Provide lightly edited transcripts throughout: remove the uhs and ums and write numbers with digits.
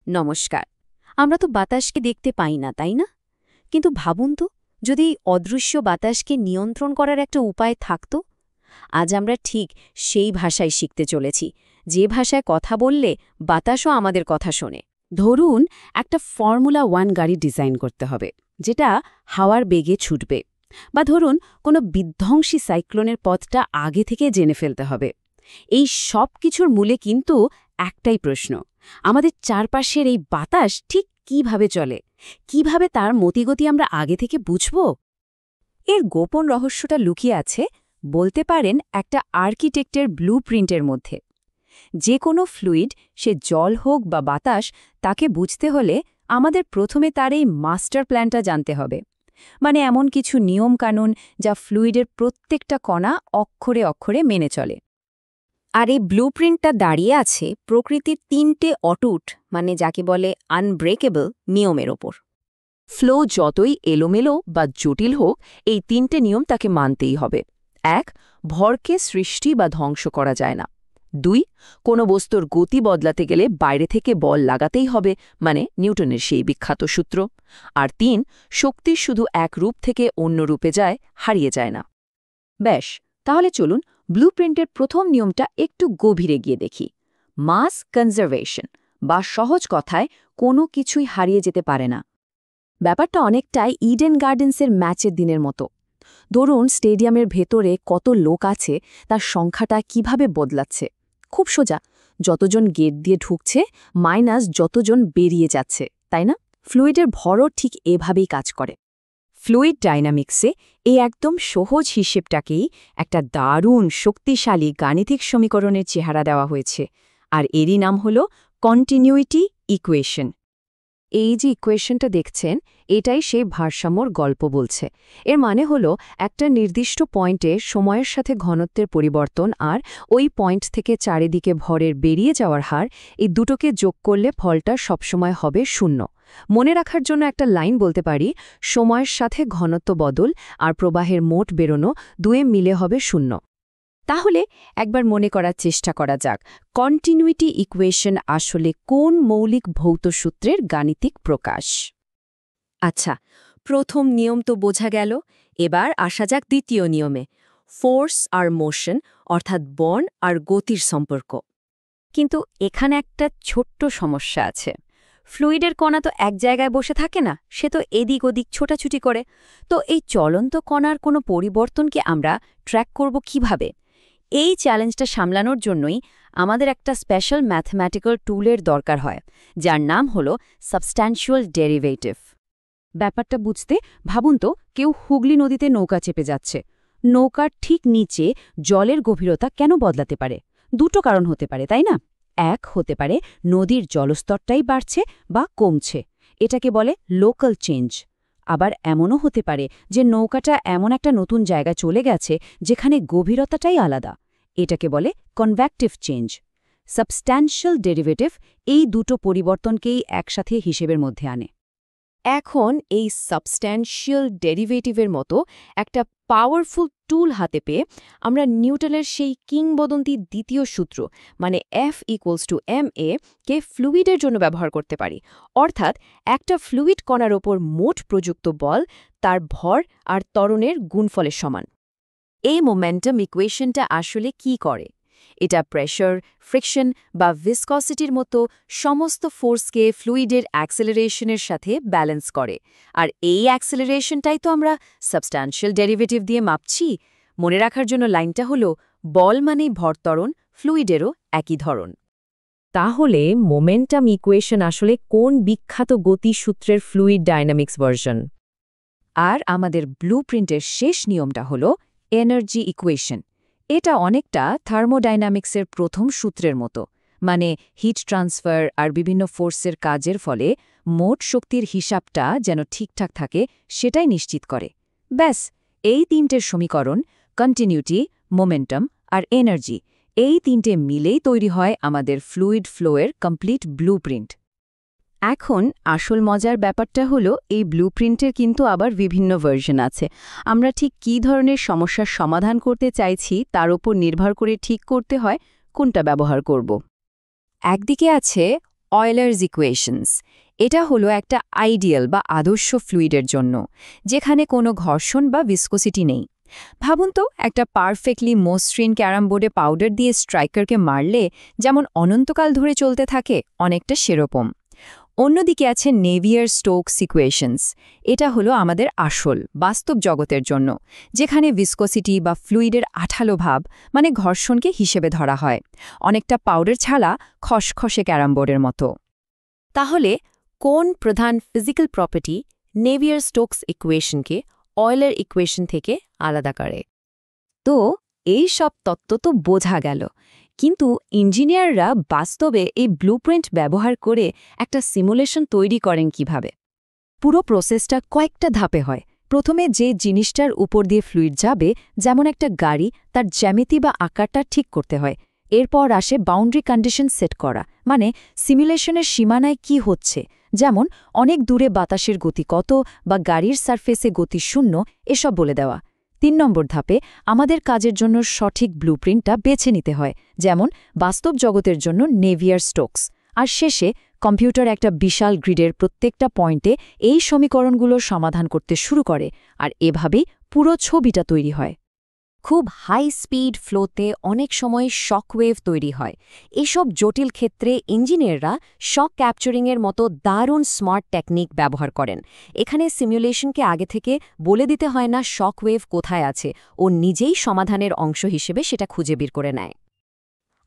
নমস্কার। আমরা তো বাতাসকে দেখতে পাই না, তাই না? কিন্তু ভাবুন তো, যদি এই অদৃশ্য বাতাসকে নিয়ন্ত্রণ করার একটা উপায় থাকত। আজ আমরা ঠিক সেই ভাষায় শিখতে চলেছি, যে ভাষায় কথা বললে বাতাসও আমাদের কথা শোনে। ধরুন, একটা ফর্মুলা 1 গাড়ি ডিজাইন করতে হবে, যেটা হাওয়ার বেগে ছুটবে। বা ধরুন, কোনো বিধ্বংসী সাইক্লোনের পথটা আগে থেকে জেনে ফেলতে হবে। এই সব কিছুর মূলে কিন্তু একটাই প্রশ্ন: আমাদের চারপাশের এই বাতাস ঠিক কিভাবে চলে, কিভাবে তার মতিগতি আমরা আগে থেকে বুঝব? এর গোপন রহস্যটা লুকিয়ে আছে, বলতে পারেন, একটা আর্কিটেক্টের ব্লুপ্রিন্টের মধ্যে। যে কোনো ফ্লুইড, সে জল হোক বা বাতাস, তাকে বুঝতে হলে আমাদের প্রথমে তার এই মাস্টার প্ল্যানটা জানতে হবে। মানে এমন কিছু নিয়মকানুন যা ফ্লুইডের প্রত্যেকটা কণা অক্ষরে অক্ষরে মেনে চলে। আর এই ব্লুপ্রিন্টটা দাঁড়িয়ে আছে প্রকৃতির 3টে অটুট, মানে যাকে বলে আনব্রেকেবল, নিয়মের ওপর। ফ্লো যতই এলোমেলো বা জটিল হোক, এই 3টে নিয়ম তাকে মানতেই হবে। 1. ভরকে সৃষ্টি বা ধ্বংস করা যায় না। 2. কোনো বস্তুর গতি বদলাতে গেলে বাইরে থেকে বল লাগাতেই হবে, মানে নিউটনের সেই বিখ্যাত সূত্র। আর 3. শক্তি শুধু এক রূপ থেকে অন্য রূপে যায়, হারিয়ে যায় না। ব্যাস, তাহলে চলুন ব্লুপ্রিন্টের প্রথম নিয়মটা একটু গভীরে গিয়ে দেখি। মাস কনজারভেশন, বা সহজ কথায়, কোনো কিছুই হারিয়ে যেতে পারে না। ব্যাপারটা অনেকটাই ইডেন গার্ডেন্সের ম্যাচের দিনের মতো। ধরুন, স্টেডিয়ামের ভেতরে কত লোক আছে, তার সংখ্যাটা কিভাবে বদলাচ্ছে। খুব সোজা, যতজন গেট দিয়ে ঢুকছে মাইনাস যতজন বেরিয়ে যাচ্ছে, তাই না? ফ্লুইডের ভরও ঠিক এভাবেই কাজ করে। ফ্লুইড ডাইনামিক্সে এই একদম সহজ হিসেবটাকেই একটা দারুণ শক্তিশালী গাণিতিক সমীকরণের চেহারা দেওয়া হয়েছে, আর এরই নাম হল কন্টিনিউইটি ইকুয়েশন। এই যে ইকুয়েশনটা দেখছেন, এটাই সেই ভারসাম্যর গল্প বলছে। এর মানে হলো, একটা নির্দিষ্ট পয়েন্টে সময়ের সাথে ঘনত্বের পরিবর্তন আর ওই পয়েন্ট থেকে চারিদিকে ভরের বেরিয়ে যাওয়ার হার, এই দুটোকে যোগ করলে ফলটা সবসময় হবে 0। মনে রাখার জন্য একটা লাইন বলতে পারি: সময়ের সাথে ঘনত্ব বদল আর প্রবাহের মোট বেরোনো, দুয়ে মিলে হবে 0। তাহলে একবার মনে করার চেষ্টা করা যাক, কন্টিনিউইটি ইকুয়েশন আসলে কোন মৌলিক ভৌত সূত্রের গাণিতিক প্রকাশ। আচ্ছা, প্রথম নিয়ম তো বোঝা গেল। এবার আসা যাক দ্বিতীয় নিয়মে, ফোর্স আর মোশন, অর্থাৎ বল আর গতির সম্পর্ক। কিন্তু এখানে একটা ছোট্ট সমস্যা আছে। ফ্লুইডের কণা তো এক জায়গায় বসে থাকে না, সে তো এদিক ওদিক ছোটাছুটি করে। তো এই চলন্ত কণার কোনো পরিবর্তনকে আমরা ট্র্যাক করব কিভাবে? এই চ্যালেঞ্জটা সামলানোর জন্যই আমাদের একটা স্পেশাল ম্যাথমেটিক্যাল টুলের দরকার হয়, যার নাম হল সাবস্ট্যান্সিয়াল ডেরিভেটিভ। ব্যাপারটা বুঝতে ভাবুন তো, কেউ হুগলি নদীতে নৌকা চেপে যাচ্ছে। নৌকার ঠিক নিচে জলের গভীরতা কেন বদলাতে পারে? দুটো কারণ হতে পারে, তাই না? এক হতে পারে নদীর জলস্তরটাই বাড়ছে বা কমছে, এটাকে বলে লোকাল চেঞ্জ। আবার এমনও হতে পারে যে নৌকাটা এমন একটা নতুন জায়গায় চলে গেছে যেখানে গভীরতাটাই আলাদা, এটাকে বলে কনভেকটিভ চেঞ্জ। সাবস্ট্যান্সিয়াল ডেরিভেটিভ এই দুটো পরিবর্তনকেই একসাথে হিসেবের মধ্যে আনে। এখন এই সাবস্ট্যান্সিয়াল ডেরিভেটিভের মতো একটা পাওয়ারফুল টুল হাতে পেয়ে আমরা নিউটনের সেই কিংবদন্তি দ্বিতীয় সূত্র, মানে F=ma কে ফ্লুইডের জন্য ব্যবহার করতে পারি। অর্থাৎ একটা ফ্লুইড কণার ওপর মোট প্রযুক্ত বল তার ভর আর ত্বরণের গুণফলের সমান। এই মোমেন্টাম ইকুয়েশনটা আসলে কি করে? এটা প্রেশার, ফ্রিকশন বা ভিসকসিটির মতো সমস্ত ফোর্সকে ফ্লুইডের অ্যাক্সেলারেশনের সাথে ব্যালেন্স করে। আর এই অ্যাক্সেলারেশনটাই তো আমরা সাবস্ট্যান্সিয়াল ডেরিভেটিভ দিয়ে মাপছি। মনে রাখার জন্য লাইনটা হলো, বল মানেই ভর ত্বরণ, ফ্লুইডেরও একই ধরন। তাহলে মোমেন্টাম ইকুয়েশন আসলে কোন বিখ্যাত গতিসূত্রের ফ্লুইড ডায়নামিক্স ভার্সন? আর আমাদের ব্লুপ্রিন্টের শেষ নিয়মটা হলো এনার্জি ইকুয়েশন। এটা অনেকটা থার্মোডাইনামিক্সের প্রথম সূত্রের মতো, মানে হিট ট্রান্সফার আর বিভিন্ন ফোর্সের কাজের ফলে মোট শক্তির হিসাবটা যেন ঠিকঠাক থাকে, সেটাই নিশ্চিত করে। ব্যাস, এই তিনটের সমীকরণ, কন্টিনিউটি, মোমেন্টাম আর এনার্জি, এই তিনটে মিলেই তৈরি হয় আমাদের ফ্লুইড ফ্লোয়ের কমপ্লিট ব্লুপ্রিন্ট। এখন আসল মজার ব্যাপারটা হলো, এই ব্লুপ্রিন্টের কিন্তু আবার বিভিন্ন ভার্সন আছে। আমরা ঠিক কী ধরনের সমস্যার সমাধান করতে চাইছি তার উপর নির্ভর করে ঠিক করতে হয় কোনটা ব্যবহার করব। একদিকে আছে অয়েলার্স ইকুয়েশনস। এটা হলো একটা আইডিয়াল বা আদর্শ ফ্লুইডের জন্য, যেখানে কোনো ঘর্ষণ বা ভিসকোসিটি নেই। ভাবুন তো, একটা পারফেক্টলি মসৃণ ক্যারামবোর্ডে পাউডার দিয়ে স্ট্রাইকারকে মারলে যেমন অনন্তকাল ধরে চলতে থাকে, অনেকটা সেরকম। অন্যদিকে আছে নেভিয়ার স্টোকস ইকুয়েশনস। এটা হলো আমাদের আসল বাস্তব জগতের জন্য, যেখানে ভিসকোসিটি বা ফ্লুইডের আঠালো ভাব মানে ঘর্ষণকে হিসেবে ধরা হয়, অনেকটা পাউডার ছাড়া খসখসে ক্যারামবোর্ডের মতো। তাহলে কোন প্রধান ফিজিক্যাল প্রপার্টি নেভিয়ার স্টোকস ইকুয়েশনকে অয়েলার ইকুয়েশন থেকে আলাদা করে? তো এই সব তত্ত্ব তো বোঝা গেল, কিন্তু ইঞ্জিনিয়াররা বাস্তবে এই ব্লুপ্রিন্ট ব্যবহার করে একটা সিমুলেশন তৈরি করেন কিভাবে? পুরো প্রসেসটা কয়েকটা ধাপে হয়। প্রথমে যে জিনিসটার উপর দিয়ে ফ্লুইড যাবে, যেমন একটা গাড়ি, তার জ্যামিতি বা আকারটা ঠিক করতে হয়। এরপর আসে বাউন্ডারি কন্ডিশন সেট করা, মানে সিমুলেশনের সীমানায় কি হচ্ছে, যেমন অনেক দূরে বাতাসের গতি কত বা গাড়ির সারফেসে গতি শূন্য, এসব বলে দেওয়া। ৩ নম্বর ধাপে আমাদের কাজের জন্য সঠিক ব্লুপ্রিন্টটা বেছে নিতে হয়, যেমন বাস্তব জগতের জন্য নেভিয়ার স্টোকস। আর শেষে কম্পিউটার একটা বিশাল গ্রিডের প্রত্যেকটা পয়েন্টে এই সমীকরণগুলোর সমাধান করতে শুরু করে, আর এভাবেই পুরো ছবিটা তৈরি হয়। খুব হাই স্পিড ফ্লোতে অনেক সময় শকওয়েভ তৈরি হয়। এসব জটিল ক্ষেত্রে ইঞ্জিনিয়াররা শক ক্যাপচারিংয়ের মতো দারুণ স্মার্ট টেকনিক ব্যবহার করেন। এখানে সিমুলেশনকে আগে থেকে বলে দিতে হয় না শকওয়েভ কোথায় আছে, ও নিজেই সমাধানের অংশ হিসেবে সেটা খুঁজে বের করে নেয়।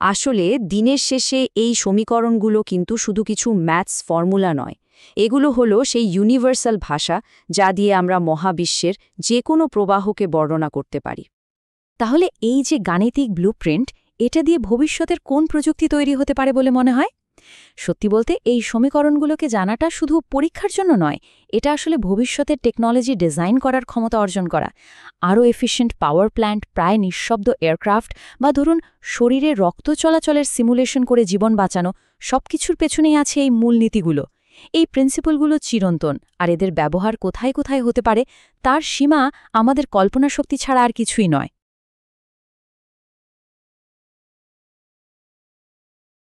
আসলে দিনের শেষে এই সমীকরণগুলো কিন্তু শুধু কিছু ম্যাথস ফর্মুলা নয়, এগুলো হলো সেই ইউনিভার্সাল ভাষা যা দিয়ে আমরা মহাবিশ্বের যে কোনো প্রবাহকে বর্ণনা করতে পারি। তাহলে এই যে গাণিতিক ব্লুপ্রিন্ট, এটা দিয়ে ভবিষ্যতের কোন প্রযুক্তি তৈরি হতে পারে বলে মনে হয়? সত্যি বলতে এই সমীকরণগুলোকে জানাটা শুধু পরীক্ষার জন্য নয়, এটা আসলে ভবিষ্যতের টেকনোলজি ডিজাইন করার ক্ষমতা অর্জন করা। আরও এফিশিয়েন্ট পাওয়ার প্ল্যান্ট, প্রায় নিঃশব্দ এয়ারক্রাফট, বা ধরুন শরীরে রক্ত চলাচলের সিমুলেশন করে জীবন বাঁচানো, সবকিছুর পেছনেই আছে এই মূলনীতিগুলো। এই প্রিন্সিপালগুলো চিরন্তন, আর এদের ব্যবহার কোথায় কোথায় হতে পারে তার সীমা আমাদের কল্পনাশক্তি ছাড়া আর কিছুই নয়।